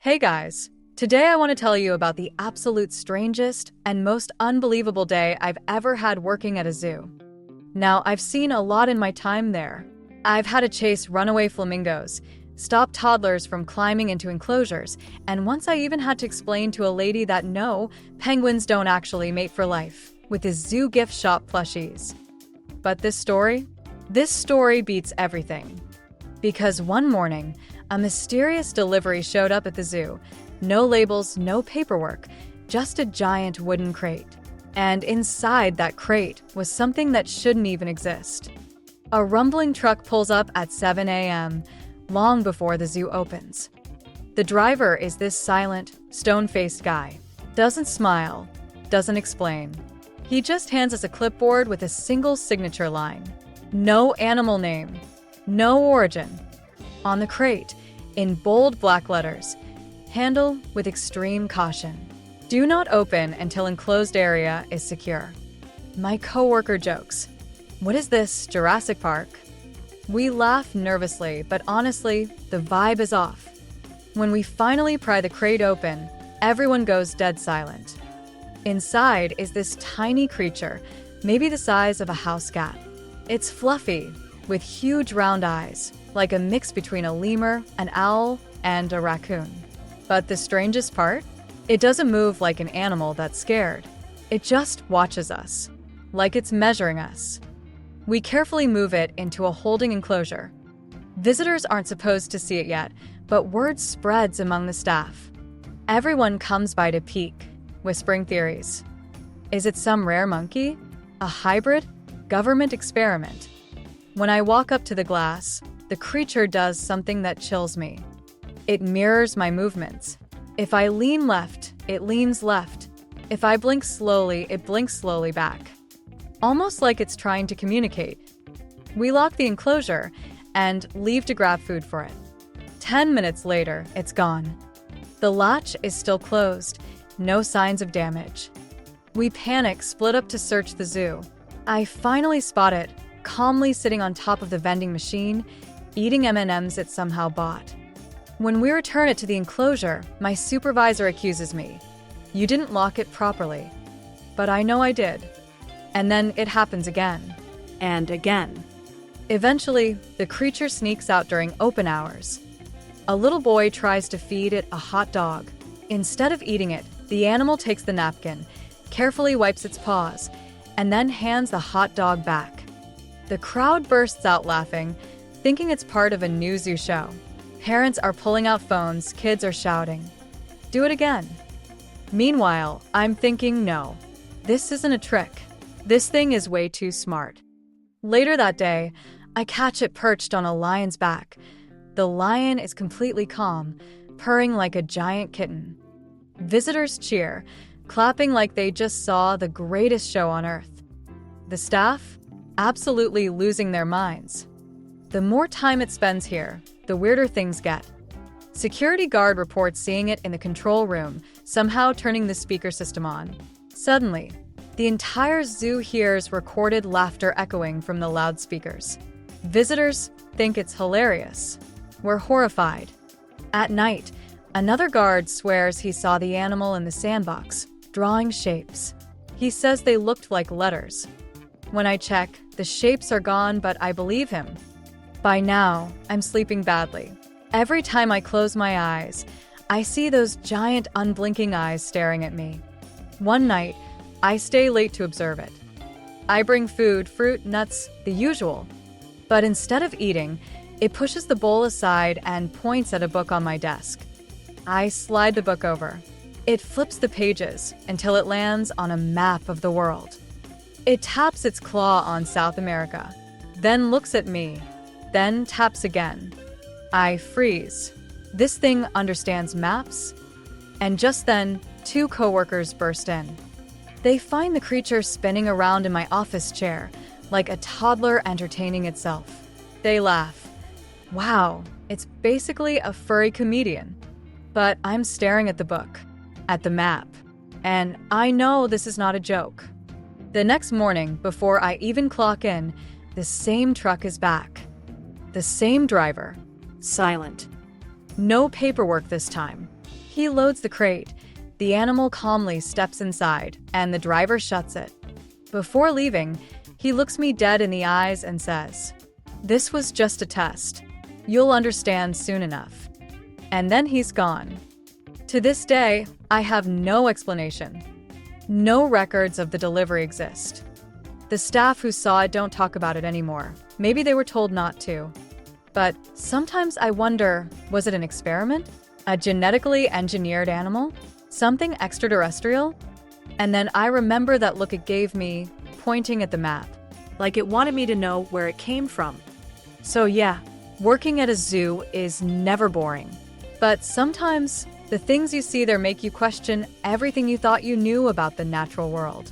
Hey guys, today I want to tell you about the absolute strangest and most unbelievable day I've ever had working at a zoo. Now, I've seen a lot in my time there. I've had to chase runaway flamingos, stop toddlers from climbing into enclosures, and once I even had to explain to a lady that no, penguins don't actually mate for life, with his zoo gift shop plushies. But this story beats everything. Because one morning, a mysterious delivery showed up at the zoo. No labels, no paperwork, just a giant wooden crate. And inside that crate was something that shouldn't even exist. A rumbling truck pulls up at 7 a.m., long before the zoo opens. The driver is this silent, stone-faced guy. Doesn't smile, doesn't explain. He just hands us a clipboard with a single signature line. No animal name, no origin. On the crate, in bold black letters, handle with extreme caution. Do not open until enclosed area is secure. My coworker jokes, "What is this, Jurassic Park?" We laugh nervously, but honestly, the vibe is off. When we finally pry the crate open, everyone goes dead silent. Inside is this tiny creature, maybe the size of a house cat. It's fluffy, with huge round eyes, like a mix between a lemur, an owl, and a raccoon. But the strangest part? It doesn't move like an animal that's scared. It just watches us, like it's measuring us. We carefully move it into a holding enclosure. Visitors aren't supposed to see it yet, but word spreads among the staff. Everyone comes by to peek, whispering theories. Is it some rare monkey? A hybrid? Government experiment? When I walk up to the glass, the creature does something that chills me. It mirrors my movements. If I lean left, it leans left. If I blink slowly, it blinks slowly back. Almost like it's trying to communicate. We lock the enclosure and leave to grab food for it. 10 minutes later, it's gone. The latch is still closed, no signs of damage. We panic, split up to search the zoo. I finally spot it, calmly sitting on top of the vending machine, eating M&Ms it somehow bought. When we return it to the enclosure, my supervisor accuses me. You didn't lock it properly. But I know I did. And then it happens again. And again. Eventually, the creature sneaks out during open hours. A little boy tries to feed it a hot dog. Instead of eating it, the animal takes the napkin, carefully wipes its paws, and then hands the hot dog back. The crowd bursts out laughing, thinking it's part of a new zoo show. Parents are pulling out phones, kids are shouting, "Do it again." Meanwhile, I'm thinking, no, this isn't a trick. This thing is way too smart. Later that day, I catch it perched on a lion's back. The lion is completely calm, purring like a giant kitten. Visitors cheer, clapping like they just saw the greatest show on earth. The staff? Absolutely losing their minds. The more time it spends here, the weirder things get. Security guard reports seeing it in the control room, somehow turning the speaker system on. Suddenly, the entire zoo hears recorded laughter echoing from the loudspeakers. Visitors think it's hilarious. We're horrified. At night, another guard swears he saw the animal in the sandbox, drawing shapes. He says they looked like letters. When I check, the shapes are gone, but I believe him. By now, I'm sleeping badly. Every time I close my eyes, I see those giant unblinking eyes staring at me. One night, I stay late to observe it. I bring food, fruit, nuts, the usual. But instead of eating, it pushes the bowl aside and points at a book on my desk. I slide the book over. It flips the pages until it lands on a map of the world. It taps its claw on South America, then looks at me, then taps again. I freeze. This thing understands maps? And just then, two coworkers burst in. They find the creature spinning around in my office chair, like a toddler entertaining itself. They laugh. Wow, it's basically a furry comedian. But I'm staring at the book, at the map, and I know this is not a joke. The next morning, before I even clock in, the same truck is back. The same driver, silent. No paperwork this time. He loads the crate. The animal calmly steps inside, and the driver shuts it. Before leaving, he looks me dead in the eyes and says, "This was just a test. You'll understand soon enough." And then he's gone. To this day, I have no explanation. No records of the delivery exist. The staff who saw it don't talk about it anymore. Maybe they were told not to. But sometimes I wonder, was it an experiment? A genetically engineered animal? Something extraterrestrial? And then I remember that look it gave me, pointing at the map. Like it wanted me to know where it came from. So yeah, working at a zoo is never boring. But sometimes, the things you see there make you question everything you thought you knew about the natural world.